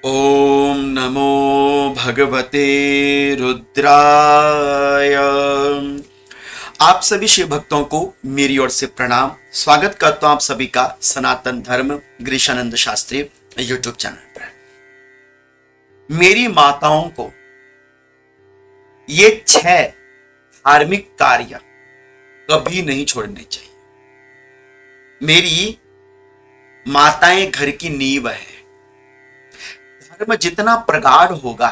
ओम नमो भगवते रुद्राय। आप सभी शिव भक्तों को मेरी ओर से प्रणाम। स्वागत करता हूं आप सभी का सनातन धर्म गिरीशानंद शास्त्री यूट्यूब चैनल पर। मेरी माताओं को ये 6 धार्मिक कार्य कभी नहीं छोड़ने चाहिए। मेरी माताएं घर की नींव है। धर्म जितना प्रगाढ़ होगा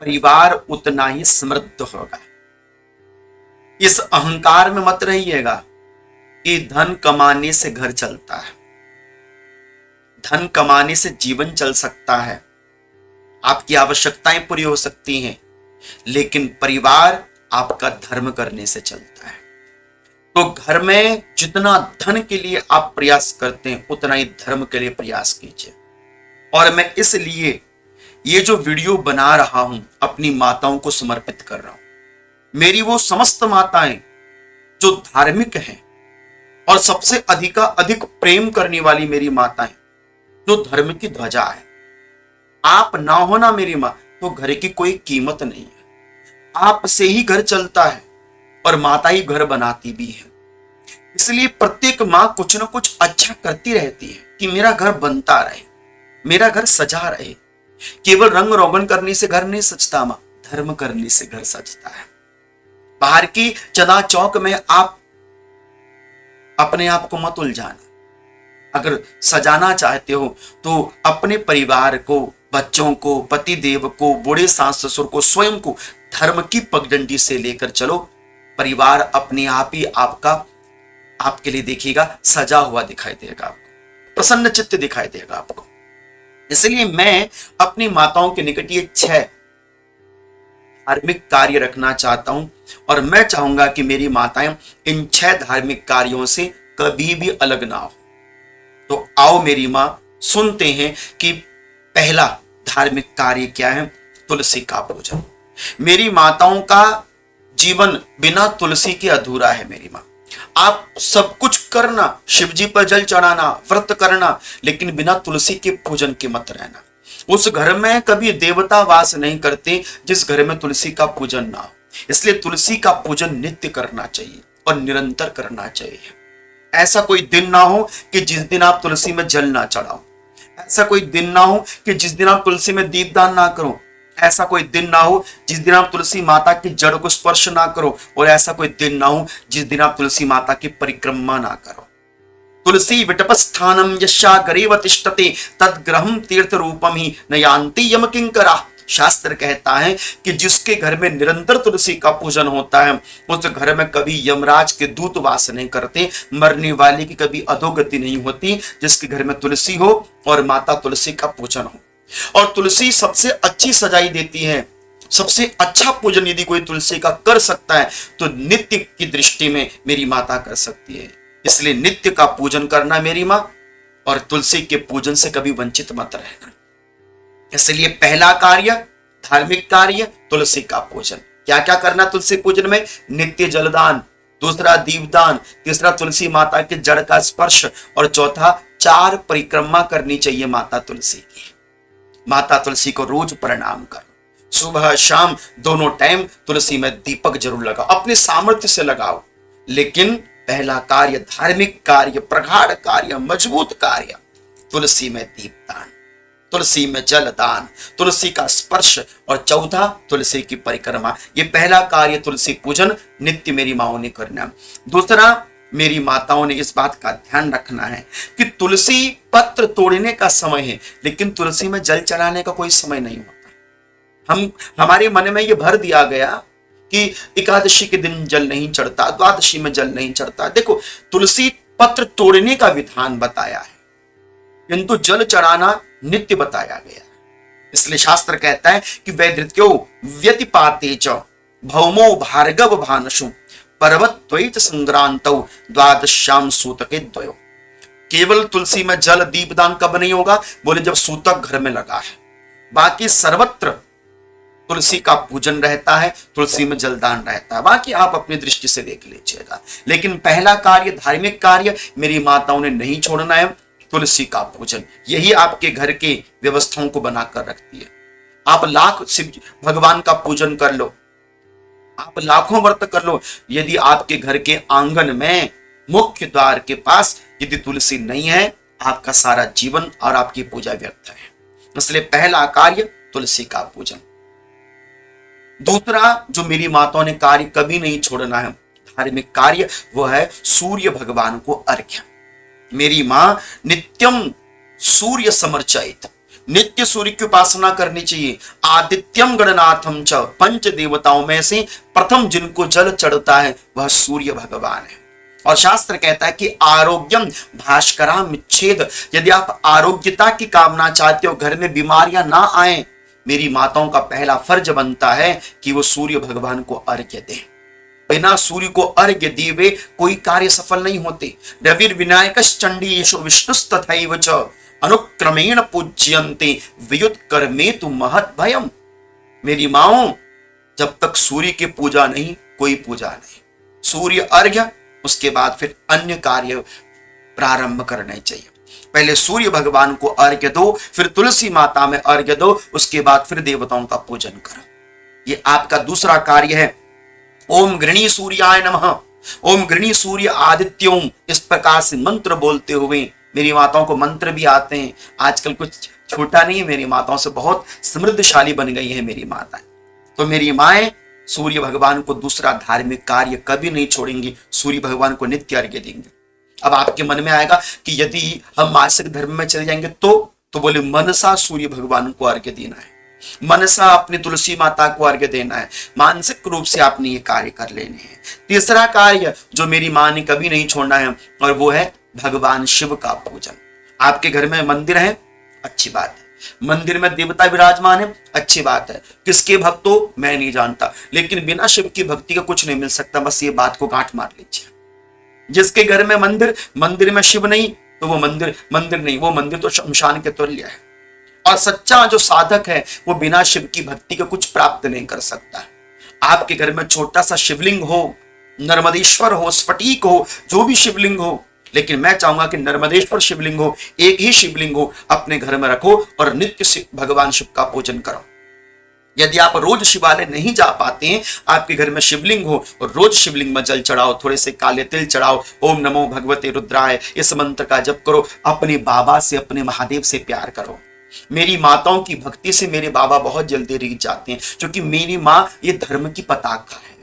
परिवार उतना ही समृद्ध होगा। इस अहंकार में मत रहिएगा कि धन कमाने से घर चलता है, धन कमाने से जीवन चल सकता है, आपकी आवश्यकताएं पूरी हो सकती हैं, लेकिन परिवार आपका धर्म करने से चलता है। तो घर में जितना धन के लिए आप प्रयास करते हैं उतना ही धर्म के लिए प्रयास कीजिए। और मैं इसलिए ये जो वीडियो बना रहा हूं अपनी माताओं को समर्पित कर रहा हूं। मेरी वो समस्त माताएं जो धार्मिक हैं और सबसे अधिक प्रेम करने वाली मेरी माताएं जो धर्म की ध्वजा है। आप ना होना मेरी मां तो घर की कोई कीमत नहीं है। आपसे ही घर चलता है और माता ही घर बनाती भी है। इसलिए प्रत्येक मां कुछ ना कुछ अच्छा करती रहती है कि मेरा घर बनता रहे, मेरा घर सजा रहे। केवल रंग रोगन करने से घर नहीं सजता मां, धर्म करने से घर सजता है। बाहर की चना चौक में आप अपने आप को मत उलझाना। अगर सजाना चाहते हो तो अपने परिवार को, बच्चों को, पति देव को, बूढ़े सास ससुर को, स्वयं को धर्म की पगडंडी से लेकर चलो। परिवार अपने आप ही आपके लिए देखिएगा, सजा हुआ दिखाई देगा, आपको प्रसन्न चित्त दिखाई देगा आपको। इसलिए मैं अपनी माताओं के निकट ये 6 धार्मिक कार्य रखना चाहता हूं और मैं चाहूंगा कि मेरी माताएं इन 6 धार्मिक कार्यों से कभी भी अलग ना हो। तो आओ मेरी मां सुनते हैं कि पहला धार्मिक कार्य क्या है। तुलसी का पूजन। मेरी माताओं का जीवन बिना तुलसी के अधूरा है। मेरी मां, आप सब कुछ करना, शिव जी पर जल चढ़ाना, व्रत करना, लेकिन बिना तुलसी के पूजन के मत रहना। उस घर में कभी देवता वास नहीं करते जिस घर में तुलसी का पूजन ना हो। इसलिए तुलसी का पूजन नित्य करना चाहिए और निरंतर करना चाहिए। ऐसा कोई दिन ना हो कि जिस दिन आप तुलसी में जल ना चढ़ाओ। ऐसा कोई दिन ना हो कि जिस दिन आप तुलसी में दीपदान ना करो। ऐसा कोई दिन ना हो जिस दिन आप तुलसी माता की जड़ को स्पर्श ना करो। और ऐसा कोई दिन ना हो जिस दिन आप तुलसी माता की परिक्रमा ना करो। तुलसी विटपस्थानम यस्या गरेव तिष्ठते तद्ग्रहम तीर्थ रूपम ही न यान्ति यम किंकरा। शास्त्र कहता है कि जिसके घर में निरंतर तुलसी का पूजन होता है उस घर में कभी यमराज के दूत वास नहीं करते, मरने वाले की कभी अधोगति नहीं होती। जिसके घर में तुलसी हो और माता तुलसी का पूजन हो। और तुलसी सबसे अच्छी सजाई देती है। सबसे अच्छा पूजन यदि कोई तुलसी का कर सकता है तो नित्य की दृष्टि में मेरी माता कर सकती है। इसलिए नित्य का पूजन करना मेरी मां, और तुलसी के पूजन से कभी वंचित मत रहना। इसलिए पहला कार्य, धार्मिक कार्य, तुलसी का पूजन। क्या क्या करना तुलसी पूजन में? नित्य जलदान, दूसरा दीपदान, तीसरा तुलसी माता के जड़ का स्पर्श, और चौथा 4 परिक्रमा करनी चाहिए माता तुलसी की। माता तुलसी को रोज प्रणाम करो। सुबह शाम दोनों टाइम तुलसी में दीपक जरूर लगाओ, अपने सामर्थ्य से लगाओ। लेकिन पहला कार्य, धार्मिक कार्य, प्रगाढ़ कार्य, मजबूत कार्य, तुलसी में दीपदान, तुलसी में जलदान, तुलसी का स्पर्श, और चौथा तुलसी की परिक्रमा। ये पहला कार्य तुलसी पूजन नित्य मेरी माओ ने करना। दूसरा, मेरी माताओं ने इस बात का ध्यान रखना है कि तुलसी पत्र तोड़ने का समय है, लेकिन तुलसी में जल चढ़ाने का कोई समय नहीं होता। हमारे मन में यह भर दिया गया कि एकादशी के दिन जल नहीं चढ़ता, द्वादशी में जल नहीं चढ़ता। देखो, तुलसी पत्र तोड़ने का विधान बताया है, किंतु जल चढ़ाना नित्य बताया गया है। इसलिए शास्त्र कहता है कि वैधृत्यो व्यतिपाते च भौमो भार्गव भानसु पर्वत संग्रांतौ द्वादश्याम सूतके द्वयो। केवल तुलसी में जल दीपदान कब नहीं होगा? बोले जब सूतक घर में लगा है। बाकी सर्वत्र तुलसी का पूजन रहता है, तुलसी में जलदान रहता है। बाकी आप अपनी दृष्टि से देख लीजिएगा। लेकिन पहला कार्य, धार्मिक कार्य, मेरी माताओं ने नहीं छोड़ना है। तुलसी का पूजन, यही आपके घर के व्यवस्थाओं को बनाकर रखती है। आप लाख शिव भगवान का पूजन कर लो, आप लाखों व्रत कर लो, यदि आपके घर के आंगन में मुख्य द्वार के पास यदि तुलसी नहीं है, आपका सारा जीवन और आपकी पूजा व्यर्थ है। इसलिए पहला कार्य तुलसी का पूजन। दूसरा जो मेरी माताओं ने कार्य कभी नहीं छोड़ना है, धार्मिक कार्य, वो है सूर्य भगवान को अर्घ्य। मेरी मां नित्यम सूर्य समर्चित, नित्य सूर्य की उपासना करनी चाहिए। आदित्यम गणनाथम च, पंच देवताओं में से प्रथम जिनको जल चढ़ता है वह सूर्य भगवान है। और शास्त्र कहता है कि आरोग्यम भास्कराम इच्छेद, यदि आप आरोग्यता की कामना चाहते हो, घर में बीमारियां ना आए, मेरी माताओं का पहला फर्ज बनता है कि वो सूर्य भगवान को अर्घ्य दें। बिना सूर्य को अर्घ्य दिए हुए कोई कार्य सफल नहीं होते। रविर विनायक चंडीशो विष्णुस्तथैव च अनुक्रमेण पूज्यन्ते वियुत कर्मेतु महत् भयम। मेरी माओ, जब तक सूर्य की पूजा नहीं, कोई पूजा नहीं। सूर्य अर्घ्य, उसके बाद फिर अन्य कार्य प्रारंभ करने चाहिए। पहले सूर्य भगवान को अर्घ्य दो, फिर तुलसी माता में अर्घ्य दो, उसके बाद फिर देवताओं का पूजन करो। ये आपका दूसरा कार्य है। ओम गृणी सूर्याय नमः, ओम गृणी सूर्य आदित्योम, इस प्रकार से मंत्र बोलते हुए, मेरी माताओं को मंत्र भी आते हैं। आजकल कुछ छोटा नहीं है, मेरी माताओं से बहुत समृद्धशाली बन गई है मेरी माताएं। तो मेरी माएं सूर्य भगवान को दूसरा धार्मिक कार्य कभी नहीं छोड़ेंगी, सूर्य भगवान को नित्य अर्घ्य देंगे। अब आपके मन में आएगा कि यदि हम मासिक धर्म में चले जाएंगे तो बोले मनसा सूर्य भगवान को अर्घ्य देना है, मनसा अपनी तुलसी माता को अर्घ्य देना है, मानसिक रूप से आपने ये कार्य कर लेने हैं। तीसरा कार्य जो मेरी मां ने कभी नहीं छोड़ना है, और वो है भगवान शिव का पूजन। आपके घर में मंदिर है, अच्छी बात है, मंदिर में देवता विराजमान है, अच्छी बात है। किसके भक्त हो मैं नहीं जानता, लेकिन बिना शिव की भक्ति का कुछ नहीं मिल सकता, बस ये बात को गांठ मार लीजिए। जिसके घर में मंदिर में शिव नहीं, तो वो मंदिर नहीं, वो मंदिर तो शमशान के तुल्य है। और सच्चा जो साधक है वो बिना शिव की भक्ति का कुछ प्राप्त नहीं कर सकता। आपके घर में छोटा सा शिवलिंग हो, नर्मदेश्वर हो, स्फटिक हो, जो भी शिवलिंग हो, लेकिन मैं चाहूंगा कि नर्मदेश्वर शिवलिंग हो, एक ही शिवलिंग हो, अपने घर में रखो और नित्य भगवान शिव का पूजन करो। यदि आप रोज शिवालय नहीं जा पाते हैं, आपके घर में शिवलिंग हो और रोज शिवलिंग में जल चढ़ाओ, थोड़े से काले तिल चढ़ाओ, ओम नमो भगवते रुद्राय, इस मंत्र का जप करो। अपने बाबा से, अपने महादेव से प्यार करो। मेरी माताओं की भक्ति से मेरे बाबा बहुत जल्दी रीझ जाते हैं, क्योंकि मेरी माँ ये धर्म की पताका है।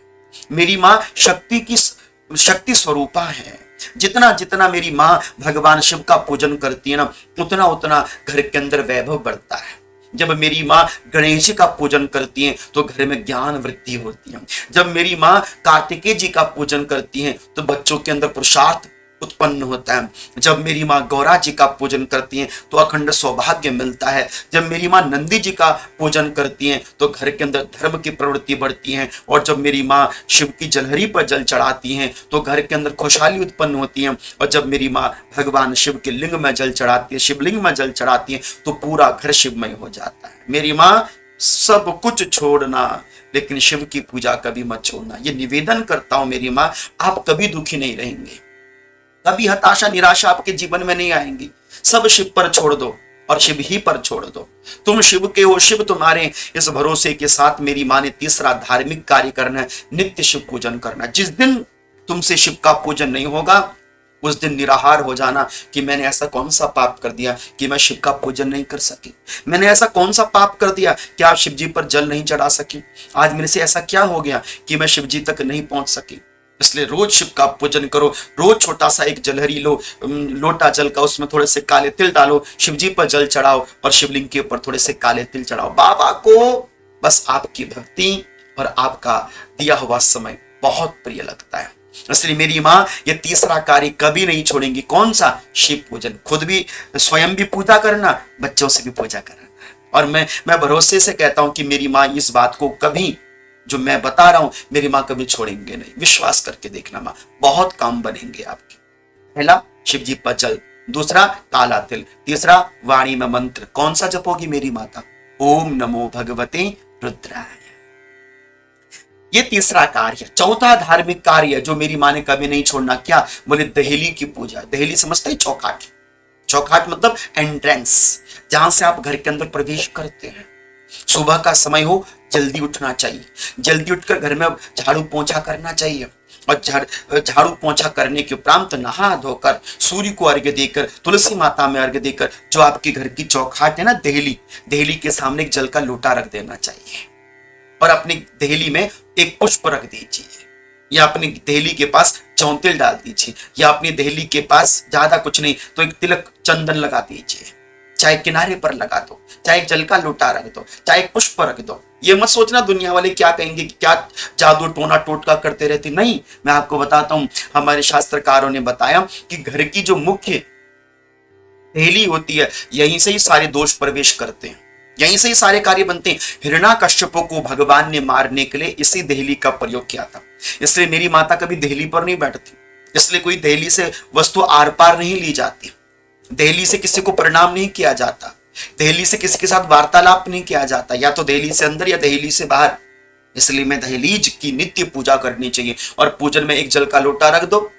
मेरी माँ शक्ति स्वरूपा है। जितना जितना मेरी माँ भगवान शिव का पूजन करती है ना, उतना उतना घर के अंदर वैभव बढ़ता है। जब मेरी माँ गणेश जी का पूजन करती हैं तो घर में ज्ञान वृद्धि होती है। जब मेरी माँ कार्तिकेय जी का पूजन करती हैं तो बच्चों के अंदर पुरुषार्थ उत्पन्न होता है। जब मेरी माँ गौरा जी का पूजन करती हैं तो अखंड सौभाग्य मिलता है। जब मेरी माँ नंदी जी का पूजन करती हैं तो घर के अंदर धर्म की प्रवृत्ति बढ़ती है। और जब मेरी माँ शिव की जलहरी पर जल चढ़ाती हैं तो घर के अंदर खुशहाली उत्पन्न होती है। और जब मेरी माँ भगवान शिव के लिंग में जल चढ़ाती है, शिवलिंग में जल चढ़ाती है, तो पूरा घर शिवमय हो जाता है। मेरी माँ सब कुछ छोड़ना, लेकिन शिव की पूजा कभी मत छोड़ना। ये निवेदन करता हूं मेरी माँ, आप कभी दुखी नहीं रहेंगे, कभी हताशा निराशा आपके जीवन में नहीं आएंगी। सब शिव पर छोड़ दो और शिव ही पर छोड़ दो। तुम शिव के हो, शिव तुम्हारे, इस भरोसे के साथ मेरी मां ने तीसरा धार्मिक कार्य करना है, नित्य शिव पूजन करना। जिस दिन तुमसे शिव का पूजन नहीं होगा उस दिन निराहार हो जाना कि मैंने ऐसा कौन सा पाप कर दिया कि मैं शिव का पूजन नहीं कर सकी, मैंने ऐसा कौन सा पाप कर दिया कि आप शिव जी पर जल नहीं चढ़ा सकी, आज मेरे से ऐसा क्या हो गया कि मैं शिव जी तक नहीं पहुंच सकी। इसलिए रोज शिव का पूजन करो। रोज छोटा सा एक जलहरी लो, लोटा जल का, उसमें थोड़े से काले तिल डालो, शिव जी पर जल चढ़ाओ और शिवलिंग के ऊपर थोड़े से काले तिल चढ़ाओ। बाबा को बस आपकी भक्ति और आपका दिया हुआ समय बहुत प्रिय लगता है। इसलिए मेरी माँ ये तीसरा कार्य कभी नहीं छोड़ेंगी। कौन सा? शिव पूजन। खुद भी स्वयं भी पूजा करना, बच्चों से भी पूजा करना। और मैं भरोसे से कहता हूं कि मेरी माँ इस बात को कभी, जो मैं बता रहा हूं, मेरी माँ कभी छोड़ेंगे नहीं। विश्वास करके देखना माँ, बहुत काम बनेंगे आपके। पहला शिव जी पर जल, दूसरा काला तिल, तीसरा वाणी में मंत्र। कौन सा जपोगी मेरी माता? ओम नमो भगवते रुद्राय। ये तीसरा कार्य। चौथा धार्मिक कार्य जो मेरी माँ ने कभी नहीं छोड़ना, क्या? बोले दहेली की पूजा। दहेली समझते हैं? चौखाट मतलब एंट्रेंस, जहां से आप घर के अंदर प्रवेश करते हैं। सुबह का समय हो, जल्दी उठना चाहिए, जल्दी उठकर घर में झाड़ू पोंछा करना चाहिए, और झाड़ू पोंछा करने के उपरांत नहा धोकर सूर्य को अर्घ्य देकर, तुलसी माता में अर्घ्य देकर, जो आपके घर की चौखाट है ना, देहली, देहली के सामने एक जल का लोटा रख देना चाहिए, और अपनी देहली में एक पुष्प रख दीजिए, या अपनी देहली के पास चौंतिल डाल दीजिए, या अपनी देहली के पास ज्यादा कुछ नहीं तो एक तिलक चंदन लगा दीजिए, चाहे किनारे पर लगा दो, चाहे जल का लोटा रख दो, चाहे पुष्प रख दो। ये मत सोचना दुनिया वाले क्या कहेंगे, कि क्या जादू टोना टोटका करते रहते, नहीं। मैं आपको बताता हूं, हमारे शास्त्रकारों ने बताया कि घर की जो मुख्य देहली होती है, यहीं से ही सारे दोष प्रवेश करते हैं, यहीं से ही सारे कार्य बनते हैं। हिरण्याकश्यप को भगवान ने मारने के लिए इसी देहली का प्रयोग किया था, इसलिए मेरी माता कभी देहली पर नहीं बैठती, इसलिए कोई देहली से वस्तु आर पार नहीं ली जाती, देहली से किसी को प्रणाम नहीं किया जाता, देहली से किसी के साथ वार्तालाप नहीं किया जाता, या तो देहली से अंदर या देहली से बाहर। इसलिए मैं दहलीज की नित्य पूजा करनी चाहिए, और पूजन में एक जल का लोटा रख दो,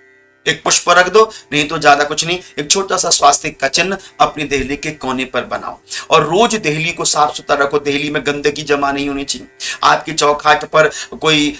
एक पुष्प रख दो, नहीं तो ज्यादा कुछ नहीं, एक छोटा सा स्वास्तिक का चिन्ह अपनी देहली के कोने पर बनाओ, और रोज देहली को साफ सुथरा रखो। देहली में गंदगी जमा नहीं होनी चाहिए। आपकी चौखाट पर कोई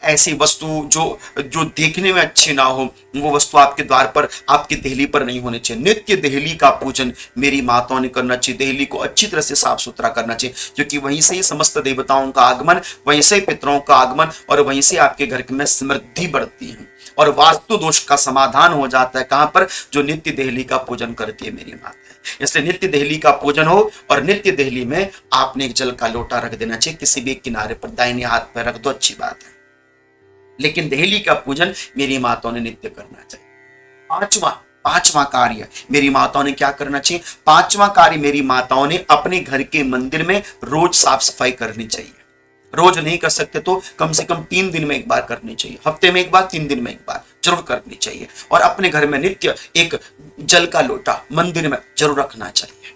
ऐसी वस्तु जो जो देखने में अच्छी ना हो, वो वस्तु आपके द्वार पर, आपकी देहली पर नहीं होनी चाहिए। नित्य देहली का पूजन मेरी माताओं ने करना चाहिए, देहली को अच्छी तरह से साफ सुथरा करना चाहिए, क्योंकि वहीं से ही समस्त देवताओं का आगमन, वहीं से पितरों का आगमन, और वहीं से आपके घर में समृद्धि बढ़ती है, और वास्तु दोष का समाधान हो जाता है। कहां पर? जो नित्य देहली का पूजन करती है मेरी माता। इसलिए नित्य देहली का पूजन हो, और नित्य देहली में आपने एक जल का लोटा रख देना चाहिए, किसी भी किनारे पर, दाहिने हाथ पर रख दो, अच्छी बात है, लेकिन देहली का पूजन मेरी माताओं ने नित्य करना चाहिए। पांचवा कार्य मेरी माताओं ने क्या करना चाहिए? पांचवा कार्य मेरी माताओं ने अपने घर के मंदिर में रोज साफ सफाई करनी चाहिए। रोज नहीं कर सकते तो कम से कम 3 दिन में एक बार करनी चाहिए, हफ्ते में एक बार, 3 दिन में एक बार जरूर करनी चाहिए। और अपने घर में नित्य एक जल का लोटा मंदिर में जरूर रखना चाहिए।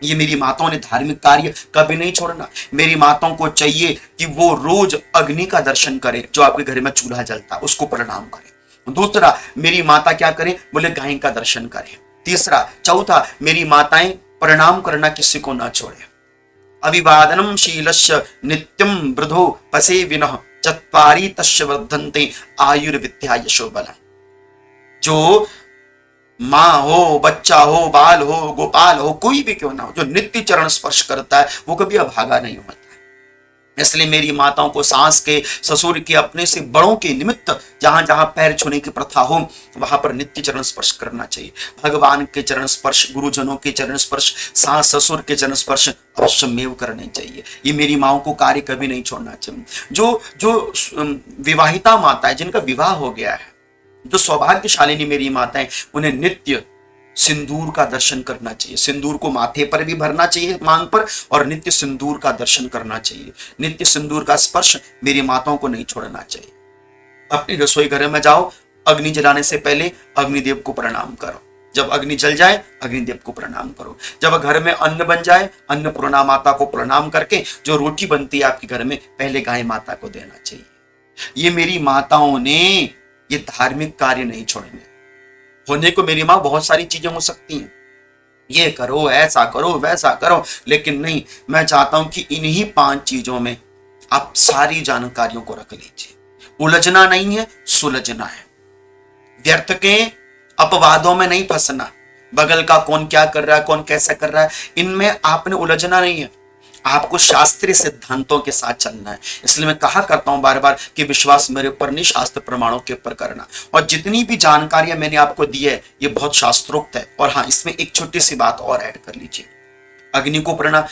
ये मेरी माताओं ने धार्मिक कार्य कभी नहीं छोड़ना। मेरी माताओं को चाहिए कि वो रोज अग्नि का दर्शन करें, जो आपके घर में चूल्हा जलता है उसको प्रणाम करें। दूसरा, मेरी माता क्या करें? बोले गाय का दर्शन करें। तीसरा, चौथा, मेरी माताएं प्रणाम करना किसी को ना छोड़े। अभिवादनम शीलस्य नित्यम वृद्धो पसे विनः चत्वारि तस्य वर्धन्ते आयुर्विद्या यशो बलम्। जो माँ हो, बच्चा हो, बाल हो, गोपाल हो, कोई भी क्यों ना हो, जो नित्य चरण स्पर्श करता है वो कभी अभागा नहीं होता। इसलिए मेरी माताओं को सास के, ससुर के, अपने से बड़ों के निमित्त जहां जहां पैर छूने की प्रथा हो वहां पर नित्य चरण स्पर्श करना चाहिए। भगवान के चरण स्पर्श, गुरुजनों के चरण स्पर्श, सास ससुर के चरण स्पर्श अवश्यमेव करने चाहिए। ये मेरी माओं को कार्य कभी नहीं छोड़ना चाहिए। जो जो विवाहिता माता है, जिनका विवाह हो गया है, जो सौभाग्यशालिनी मेरी माताएं, उन्हें नित्य सिंदूर का दर्शन करना चाहिए। सिंदूर को माथे पर भी भरना चाहिए, मांग पर, और नित्य सिंदूर का दर्शन करना चाहिए। नित्य सिंदूर का स्पर्श मेरी माताओं को नहीं छोड़ना चाहिए। अपनी रसोई घर में जाओ, अग्नि जलाने से पहले अग्निदेव को प्रणाम करो। जब अग्नि जल जाए अग्निदेव को प्रणाम करो। जब घर में अन्न बन जाए, अन्नपूर्णा माता को प्रणाम करके जो रोटी बनती है आपके घर में, पहले गाय माता को देना चाहिए। ये मेरी माताओं ने ये धार्मिक कार्य नहीं छोड़ने। होने को मेरी माँ बहुत सारी चीजें हो सकती हैं, ये करो, ऐसा करो, वैसा करो, लेकिन नहीं, मैं चाहता हूं कि इन्हीं 5 चीजों में आप सारी जानकारियों को रख लीजिए। उलझना नहीं है, सुलझना है। व्यर्थ के अपवादों में नहीं फंसना। बगल का कौन क्या कर रहा है, कौन कैसा कर रहा है, इनमें आपने उलझना नहीं है। आपको शास्त्रीय सिद्धांतों के साथ चलना है। इसलिए मैं कहा करता हूं बार बार कि विश्वास मेरे ऊपर नहीं, शास्त्र प्रमाणों के ऊपर करना। और जितनी भी जानकारियां मैंने आपको दी है ये बहुत शास्त्रोक्त है। और हाँ, इसमें एक छोटी सी बात और ऐड कर लीजिए। अग्नि को प्रणाम,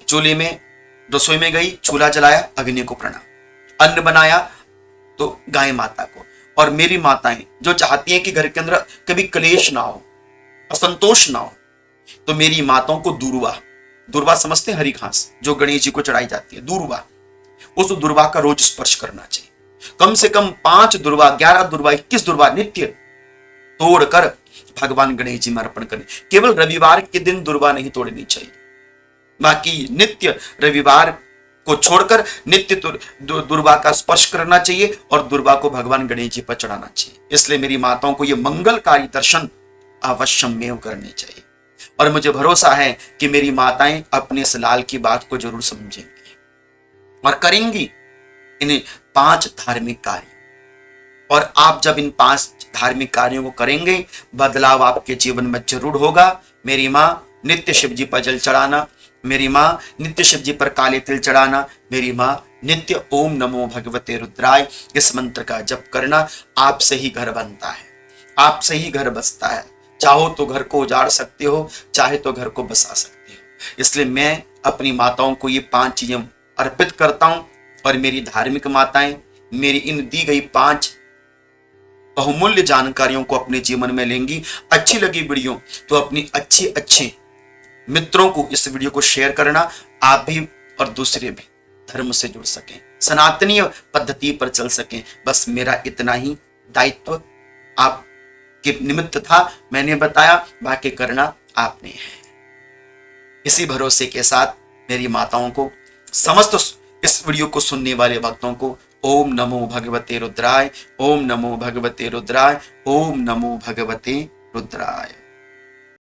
चूल्हे में, रसोई में गई, चूल्हा जलाया, अग्नि को प्रणाम। अन्न बनाया तो गाय माता को। और मेरी माताएं जो चाहती हैं कि घर के अंदर कभी क्लेश ना हो, असंतोष ना हो, तो मेरी माताओं को दूर्वा, दुर्वा समझते हैं, हरी घास जो गणेश जी को चढ़ाई जाती है, दूर्वा, उस दुर्वा का रोज स्पर्श करना चाहिए। कम से कम 5 दुर्वा, 11 दुर्वा, 21 दुर्वा नित्य तोड़कर भगवान गणेश जी में अर्पण करें। केवल रविवार के दिन दुर्वा नहीं तोड़नी चाहिए, बाकी नित्य रविवार को छोड़कर नित्य दुर्वा का स्पर्श करना चाहिए और दुर्वा को भगवान गणेश जी पर चढ़ाना चाहिए। इसलिए मेरी माताओं को यह मंगलकारी दर्शन अवश्यमेव करनी चाहिए। और मुझे भरोसा है कि मेरी माताएं अपने इस लाल की बात को जरूर समझेंगी और करेंगी इन 5 धार्मिक कार्य। और आप जब इन 5 धार्मिक कार्यों को करेंगे, बदलाव आपके जीवन में जरूर होगा। मेरी माँ नित्य शिव जी पर जल चढ़ाना, मेरी माँ नित्य शिव जी पर काले तिल चढ़ाना, मेरी माँ नित्य ओम नमो भगवते रुद्राय इस मंत्र का जप करना। आपसे ही घर बनता है, आपसे ही घर बसता है। चाहो तो घर को उजाड़ सकते हो, चाहे तो घर को बसा सकते हो। इसलिए मैं अपनी माताओं को ये 5 चीजें अर्पित करता हूं। और मेरी धार्मिक माताएं मेरी इन दी गई 5 बहुमूल्य जानकारियों को अपने जीवन में लेंगी। अच्छी लगी वीडियो तो अपनी अच्छे मित्रों को इस वीडियो को शेयर करना। आप भी और दूसरे भी धर्म से जुड़ सकें, सनातनीय पद्धति पर चल सकें। बस मेरा इतना ही दायित्व आपके निमित्त था, मैंने बताया, बाकी करना आपने है। इसी भरोसे के साथ मेरी माताओं को, समस्त इस वीडियो को सुनने वाले भक्तों को ओम नमो भगवते रुद्राय, ओम नमो भगवते रुद्राय, ओम नमो भगवते रुद्राय।